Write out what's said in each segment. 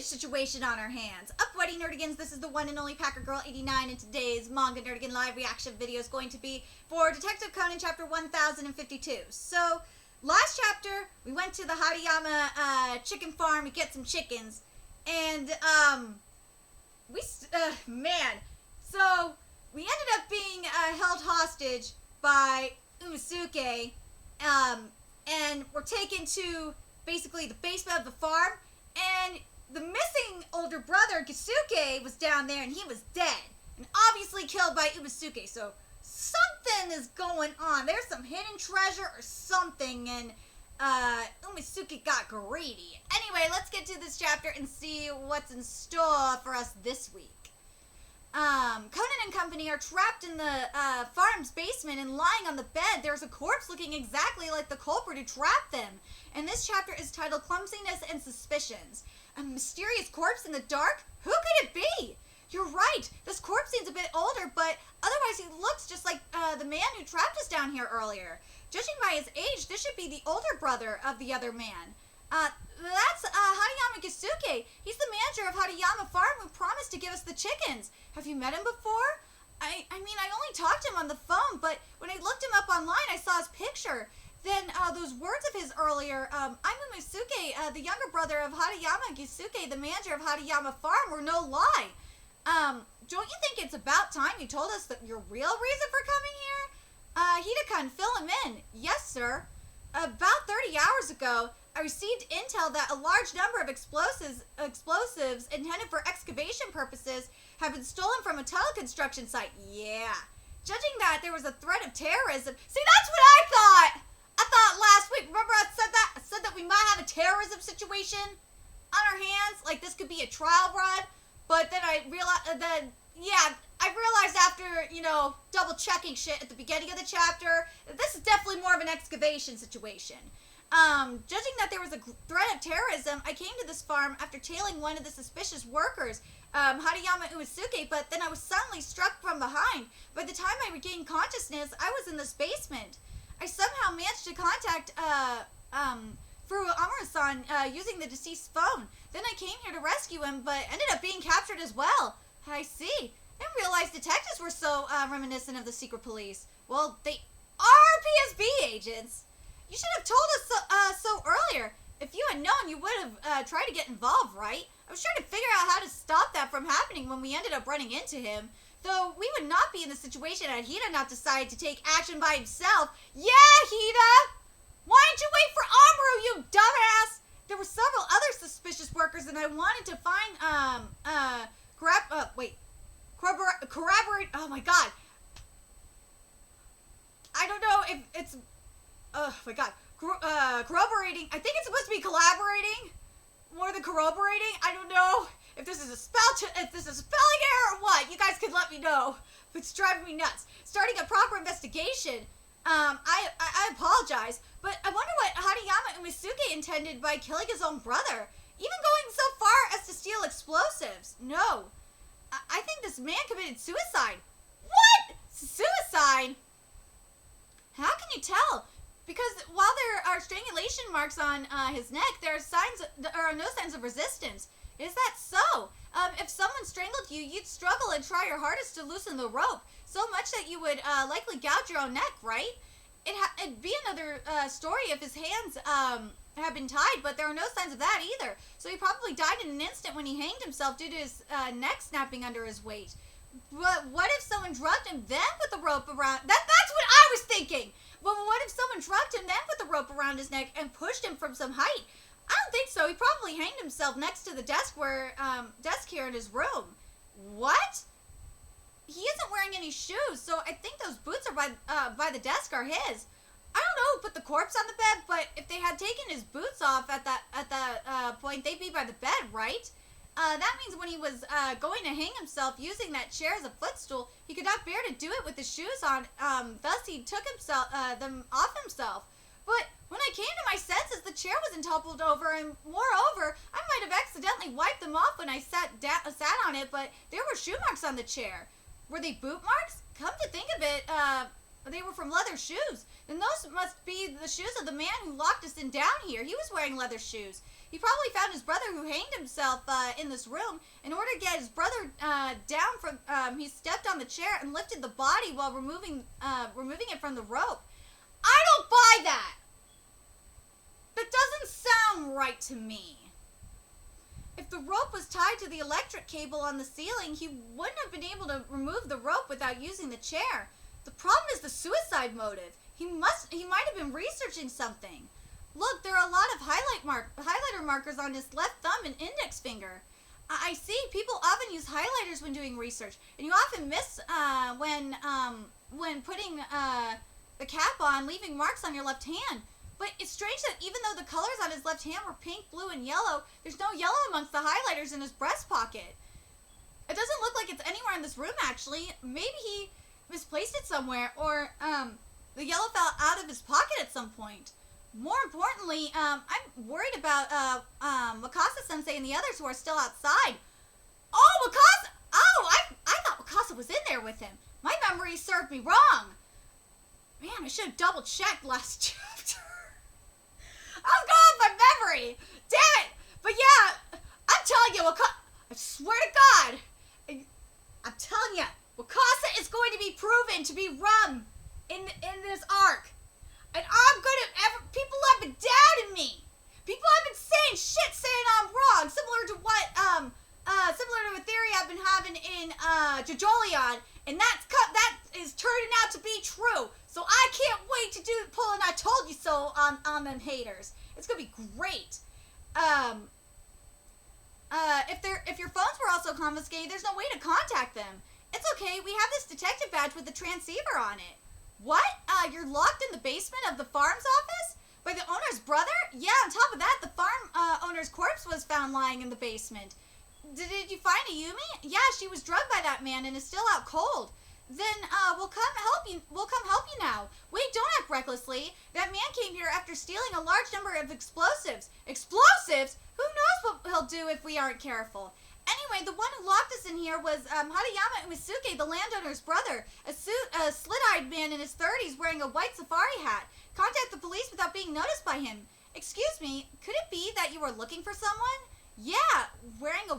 situation on our hands. Upwetty Nerdigans, this is the one and only Packer Girl 89, and today's Manga Nerdigan live reaction video is going to be for Detective Conan chapter 1052. So, last chapter, we went to the Hariyama chicken farm to get some chickens, and, so we ended up being held hostage by Umisuke, and we're taken to basically the basement of the farm, and the missing older brother, Gisuke, was down there, and he was dead, and obviously killed by Umisuke, so something is going on. There's some hidden treasure or something, and Umisuke got greedy. Anyway, let's get to this chapter and see what's in store for us this week. Conan and company are trapped in the farm's basement, and lying on the bed, there's a corpse looking exactly like the culprit who trapped them. And this chapter is titled Clumsiness and Suspicions. A mysterious corpse in the dark? Who could it be? You're right, this corpse seems a bit older, but otherwise he looks just like the man who trapped us down here earlier. Judging by his age, this should be the older brother of the other man. That's Hariyama Gisuke. He's the manager of Hariyama Farm who promised to give us the chickens. Have you met him before? I mean, I only talked to him on the phone, but when I looked him up online, I saw his picture. Then, those words of his earlier, I'm Umisuke, the younger brother of Hariyama Gisuke, the manager of Hariyama Farm, were no lie. Don't you think it's about time you told us your real reason for coming here? Hida-kun, fill him in. Yes, sir. About 30 hours ago, I received intel that a large number of explosives intended for excavation purposes have been stolen from a tunnel construction site. Yeah. Judging that there was a threat of terrorism. See, that's what I thought! I thought last week, remember I said that? I said that we might have a terrorism situation on our hands? Like this could be a trial run? But then I realized, I realized after, double checking shit at the beginning of the chapter, that this is definitely more of an excavation situation. Judging that there was a threat of terrorism, I came to this farm after tailing one of the suspicious workers, Hariyama Umisuke, but then I was suddenly struck from behind. By the time I regained consciousness, I was in this basement. I somehow managed to contact, Furu Amuro-san, using the deceased's phone. Then I came here to rescue him, but ended up being captured as well. I see. I didn't realize detectives were so, reminiscent of the secret police. Well, they are PSB agents. You should have told us so earlier. If you had known, you would have tried to get involved, right? I was trying to figure out how to stop that from happening when we ended up running into him. Though we would not be in the situation had Hida not decided to take action by himself. Yeah, Hida! Why didn't you wait for Amuro, you dumbass? There were several other suspicious workers, and I wanted to find, corroborate, oh my god. I don't know if it's, oh my god, corroborating, I think it's supposed to be collaborating, more than corroborating, I don't know if this is a spelling error or what, you guys could let me know, it's driving me nuts. Starting a proper investigation, I apologize, but I wonder what Hariyama Umisuke intended by killing his own brother, even going so far as to steal explosives. No, I think this man committed suicide. What? Suicide? How can you tell? Because while there are strangulation marks on his neck, there are no signs of resistance. Is that so? If someone strangled you, you'd struggle and try your hardest to loosen the rope, so much that you would likely gouge your own neck, right? It'd be another story if his hands had been tied, but there are no signs of that either. So he probably died in an instant when he hanged himself due to his neck snapping under his weight. But what if someone drugged him, then put the rope around... That's what I was thinking! But what if someone drugged him, then put the rope around his neck and pushed him from some height? I don't think so. He probably hanged himself next to the desk here in his room. What? He isn't wearing any shoes, so I think those boots are by the desk are his. I don't know who put the corpse on the bed, but if they had taken his boots off at that point, they'd be by the bed, right? That means when he was going to hang himself using that chair as a footstool, he could not bear to do it with his shoes on. Thus, he took them off himself. But when I came to my senses, the chair wasn't toppled over, and moreover, I might have accidentally wiped them off when I sat on it, but there were shoe marks on the chair. Were they boot marks? Come to think of it, they were from leather shoes. Then those must be the shoes of the man who locked us in down here. He was wearing leather shoes. He probably found his brother who hanged himself in this room. In order to get his brother down from, he stepped on the chair and lifted the body while removing it from the rope. I don't buy that. That doesn't sound right to me. If the rope was tied to the electric cable on the ceiling, he wouldn't have been able to remove the rope without using the chair. The problem is the suicide motive. He might have been researching something. Look, there are a lot of highlighter markers on his left thumb and index finger. I see people often use highlighters when doing research, and you often miss when putting the cap on, leaving marks on your left hand. But it's strange that even though the colors on his left hand were pink, blue, and yellow, there's no yellow amongst the highlighters in his breast pocket. It doesn't look like it's anywhere in this room, actually. Maybe he misplaced it somewhere, or the yellow fell out of his pocket at some point. More importantly, I'm worried about Wakasa-sensei and the others who are still outside. Oh, Wakasa! Oh, I thought Wakasa was in there with him. My memory served me wrong. Man, I should have double-checked last chapter. I was going with my memory. Damn it. But yeah, I'm telling you, I swear to God, I'm telling you, Wakasa is going to be proven to be rum in this arc. And people have been doubting me. People have been saying shit, saying I'm wrong, similar to a theory I've been having in Jojolion, and that is turning out to be true. So I can't wait to pull an I told you so on them haters. It's gonna be great. If your phones were also confiscated, there's no way to contact them. It's okay. We have this detective badge with the transceiver on it. What? You're locked in the basement of the farm's office? By the owner's brother? Yeah, on top of that, the farm owner's corpse was found lying in the basement. Did you find Ayumi? Yeah, she was drugged by that man and is still out cold. Then, we'll come help you now. Wait, don't act recklessly. That man came here after stealing a large number of explosives. Explosives? Who knows what he'll do if we aren't careful? Anyway, the one who locked us in here was Harayama Uesuke, the landowner's brother, a slit-eyed man in his 30s wearing a white safari hat. Contact the police without being noticed by him. Excuse me, could it be that you were looking for someone? Yeah, wearing a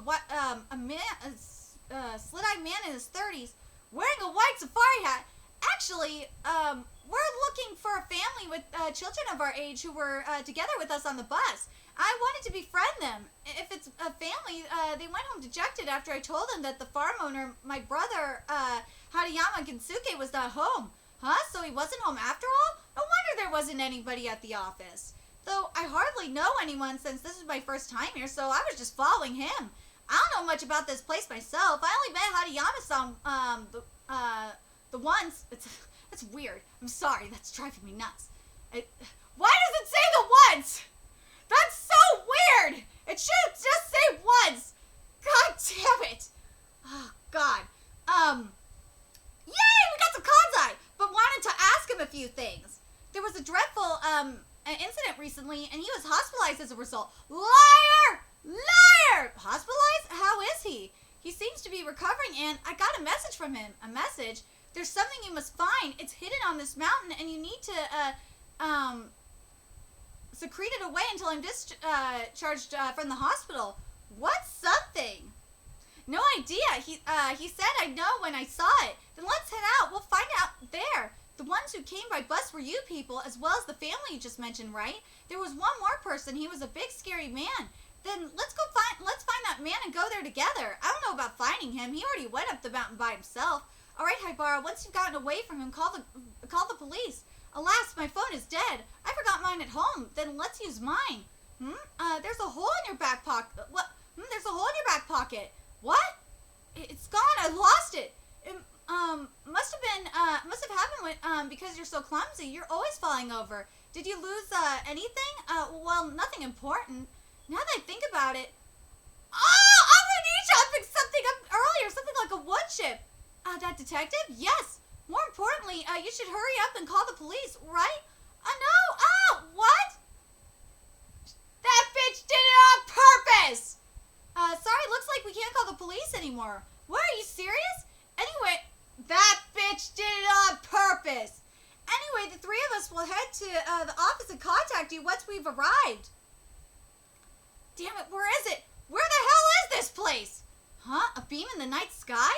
slit-eyed man in his 30s, wearing a white safari hat. Actually, we're looking for a family with children of our age who were together with us on the bus. I wanted to befriend them. If it's a family, they went home dejected after I told them that the farm owner, my brother, Harayama Gensuke, was not home. Huh? So he wasn't home after all? No wonder there wasn't anybody at the office. Though I hardly know anyone since this is my first time here, so I was just following him. I don't know much about this place myself. I only met Harayama-san, the once. It's weird. I'm sorry, that's driving me nuts. Why does it say the once? That's so weird! It should just say once! God damn it! Oh, God. Yay! We got some Kanzai! But wanted to ask him a few things. There was a dreadful, incident recently, and he was hospitalized as a result. Liar! Liar! Hospitalized? How is he? He seems to be recovering, and I got a message from him. A message? There's something you must find. It's hidden on this mountain, and you need to, secrete it away until I'm discharged from the hospital. What's something? No idea. He said I'd know when I saw it. Then let's head out. We'll find out there. The ones who came by bus were you people, as well as the family you just mentioned, right? There was one more person. He was a big, scary man. Then let's find that man and go there together. I don't know about finding him. He already went up the mountain by himself. All right, Haibara. Once you've gotten away from him, call the police. Alas, my phone is dead. I forgot mine at home. Then let's use mine. There's a hole in your back pocket. What? There's a hole in your back pocket. What? It's gone. I lost it. It must have happened because you're so clumsy. You're always falling over. Did you lose anything? Well, nothing important. Now that I think about it. Oh, Amnesia picked something up earlier. Something like a wood chip. That detective? Yes. More importantly, you should hurry up and call the police, right? No! What? That bitch did it on purpose! Sorry, looks like we can't call the police anymore. What, are you serious? Anyway, that bitch did it on purpose. Anyway, the three of us will head to the office and contact you once we've arrived. Damn it, where is it? Where the hell is this place? Huh? A beam in the night sky?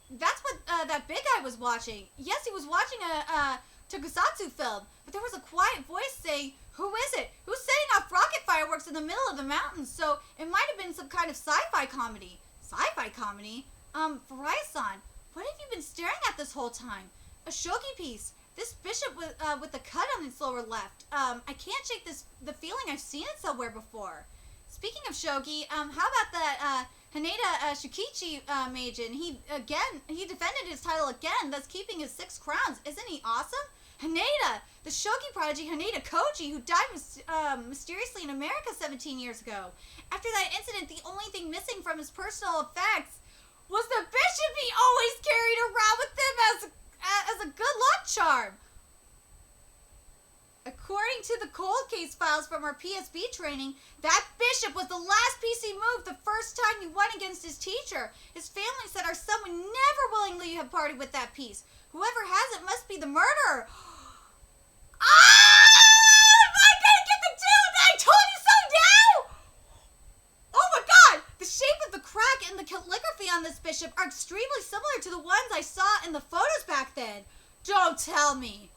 That's what that big guy was watching. Yes, he was watching a tokusatsu film, but there was a quiet voice saying, "Who is it? Who's setting off rocket fireworks in the middle of the mountains?" So it might have been some kind of sci-fi comedy. Sci-fi comedy? Farai-san, what have you been staring at this whole time? A shogi piece. This bishop with the cut on its lower left. I can't shake the feeling I've seen it somewhere before. Speaking of shogi, how about that Haneda Shukichi Meijin? He defended his title again, thus keeping his 6 crowns. Isn't he awesome? Haneda, the shogi prodigy Haneda Koji, who died mysteriously in America 17 years ago. After that incident, the only thing missing from his personal effects was the bishop he always carried around with him as a good luck charm. According to the cold case files from our PSB training, that bishop was the last piece he moved the first time he went against his teacher. His family said our son would never willingly have parted with that piece. Whoever has it must be the murderer. Am I gonna get the dude? I told you so now! Oh my god! The shape of the crack and the calligraphy on this bishop are extremely similar to the ones I saw in the photos back then. Don't tell me.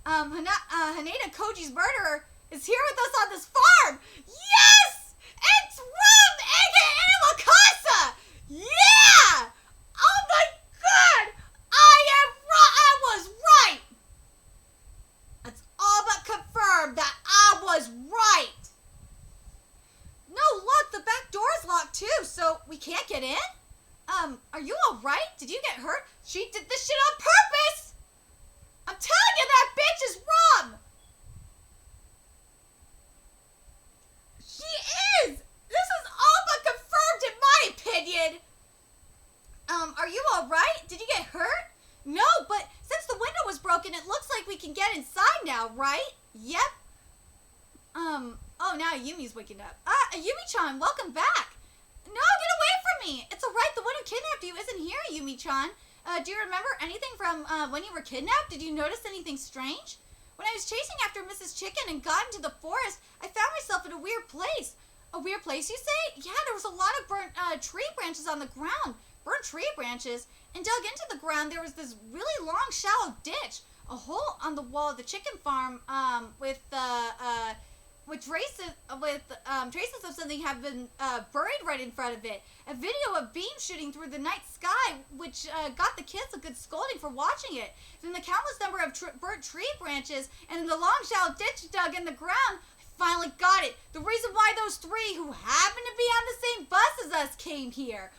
Haneda Koji's murderer is here with us on this farm. Yes! It's Rum, aka Wakasa! Yeah! Oh my god! I was right! It's all but confirmed that I was right. No, look, the back door's locked too, so we can't get in? Are you alright? Did you get hurt? She did this shit on purpose! I'm telling you, that bitch is Rum! She is! This is all but confirmed in my opinion! Are you alright? Did you get hurt? No, but since the window was broken, it looks like we can get inside now, right? Yep. Oh, now Yumi's waking up. Yumi-chan, welcome back. No, get away from me. It's alright, the one who kidnapped you isn't here, Yumi-chan. Do you remember anything from when you were kidnapped? Did you notice anything strange? When I was chasing after Mrs. Chicken and got into the forest, I found myself in a weird place. A weird place, you say? Yeah, there was a lot of burnt tree branches on the ground. Burnt tree branches. And dug into the ground, there was this really long, shallow ditch. A hole on the wall of the chicken farm with traces of something have been buried right in front of it. A video of beams shooting through the night sky, which got the kids a good scolding for watching it. Then the countless number of burnt tree branches and the long, shallow ditch dug in the ground. I finally got it. The reason why those 3 who happen to be on the same bus as us came here.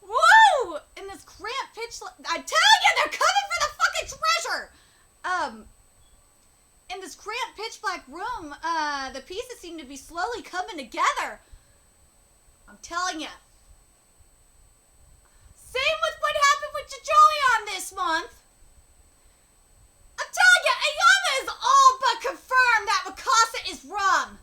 Woo! In this cramped pitch... I'm telling you, they're coming for the fucking treasure! In this cramped pitch black room, the pieces seem to be slowly coming together. I'm telling you. Same with what happened with Jojolion this month. I'm telling you, Ayama is all but confirmed that Wakasa is Rum.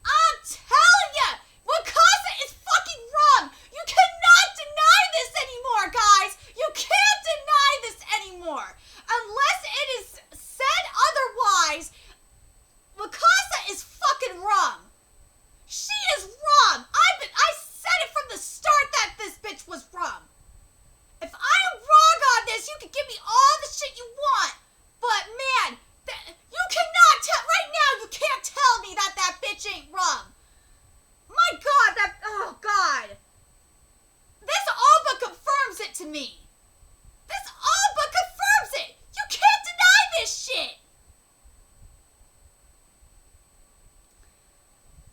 I'm telling you, Wakasa is fucking Rum. You cannot deny this anymore, guys. You can't deny this anymore. Unless it is said otherwise, Wakasa is fucking Rum. She is Rum. I said it from the start that this bitch was Rum. If I am wrong on this, you can give me all the shit you want. But man, you cannot tell right now. You can't tell me that that bitch ain't Rum. My God, oh God. This all but confirms it to me. This all but confirms it. You can't deny this shit.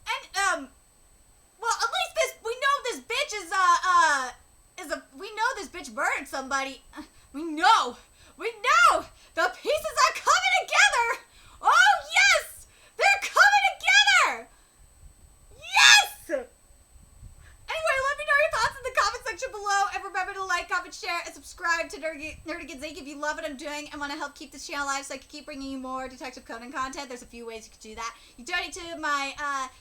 And, well, at least we know this bitch we know this bitch murdered somebody. We know. The pieces are coming together. Oh, yes. They're coming together. Yes. Anyway, let me know your thoughts in the comment section below. And remember to like, comment, share, and subscribe to Nerdigans Inc. if you love what I'm doing and want to help keep this channel alive so I can keep bringing you more Detective Conan content. There's a few ways you can do that. You donate to my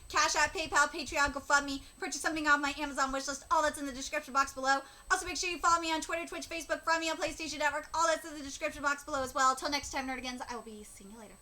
Cash App, PayPal, Patreon, GoFundMe, purchase something on my Amazon wishlist. All that's in the description box below. Also, make sure you follow me on Twitter, Twitch, Facebook, follow me on PlayStation Network. All that's in the description box below as well. Till next time, Nerdigans, I will be seeing you later.